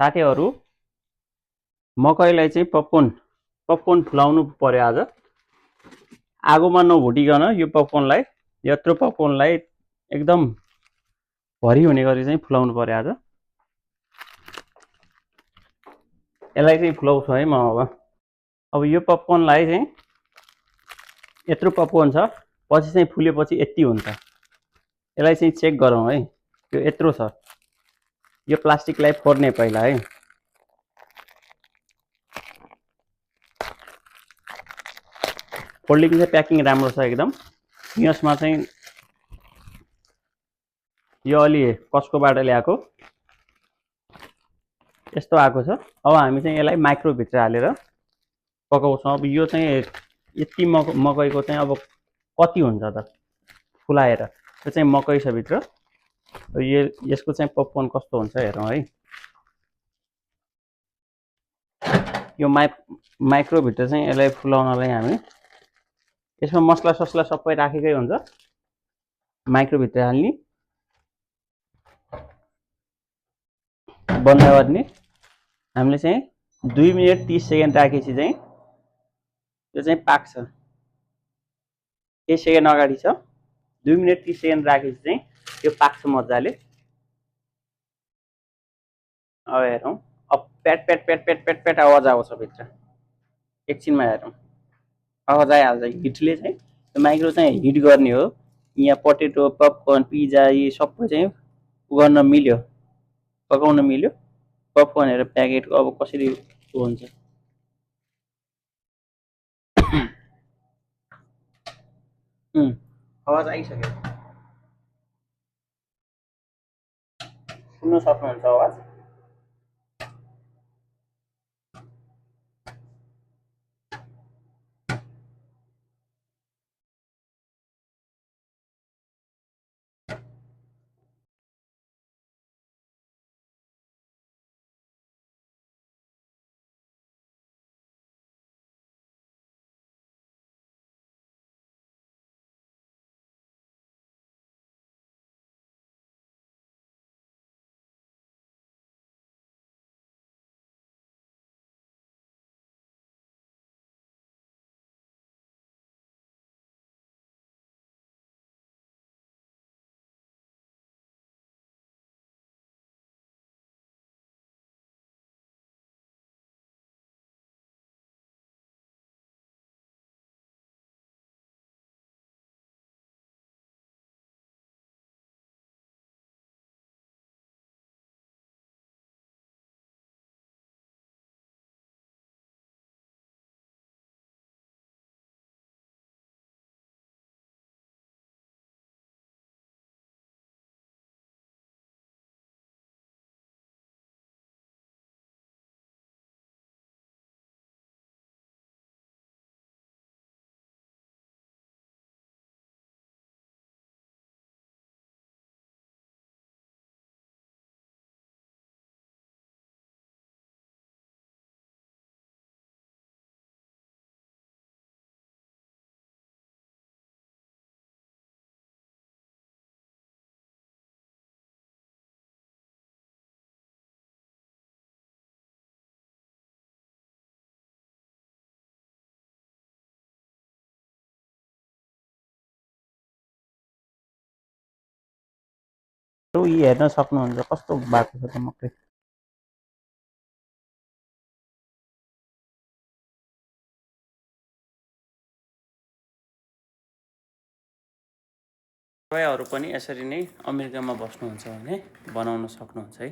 साथीहरु मकैलाई चाहिँ पपकर्न फुलाउनु पर्यो आज। आगोमा नभुटिकन यो पपकर्नलाई यत्रो पपकर्नलाई एकदम भरी हुने गरी चाहिँ फुलाउनु पर्यो आज। यसलाई चाहिँ फुलाउँछु है म अब यो पपकर्नलाई चाहिँ यत्रो पपकर्न छ, पछि चाहिँ फुलेपछि यति हुन्छ। यसलाई चाहिँ चेक गरौँ है, यो यत्रो छ। यो प्लास्टिकलाई फोड्ने पहिला है। फोल्डिङ चाहिँ प्याकिङ राम्रो छ एकदम। यसमा चाहिँ यो अलि कस्कोबाट ल्याएको यस्तो आएको छ। अब हामी चाहिँ यसलाई माइक्रो भित्र हालेर पकाउँछौँ। अब यो चाहिँ यति मकैको चाहिँ अब कति हुन्छ त फुलाएर। यो चाहिँ मकै छ भित्र। यसको चाहिँ पपकर्न कस्तो हुन्छ हेरौँ है। यो माइक्रो भित्र चाहिँ यसलाई फुलाउनलाई हामी यसमा मसला ससला सबै राखेकै हुन्छ। माइक्रो भित्र हाल्ने, बन्द गर्ने। हामीले चाहिँ 2 मिनेट 30 सेकेन्ड राखेपछि चाहिँ यो चाहिँ पाक्छ। 1 सेकेन्ड अगाडि छ, 2 मिनेट 30 सेकेन्ड राखेपछि चाहिँ यो पाक्छ मजाले। अब हेरौँ, अब प्याट प्याट प्याट प्याट प्याट प्याट आवाज आउँछ भित्र। एकछिनमा हेरौँ, आवाज आइहाल्छ। हिटले चाहिँ माइक्रो चाहिँ हिट गर्ने हो। यहाँ पोटेटो, पपकर्न, पिज्जा यी सबै चाहिँ गर्न मिल्यो, पकाउन मिल्यो। पपकर्न हेर प्याकेटको अब कसरी हुन्छ। आवाज आइसक्यो, सुन्न सक्नुहुन्छ आवाज। यी हेर्न सक्नुहुन्छ कस्तो भएको छ त मकै। तपाईँहरू पनि यसरी नै अमेरिकामा बस्नुहुन्छ भने बनाउन सक्नुहुन्छ है।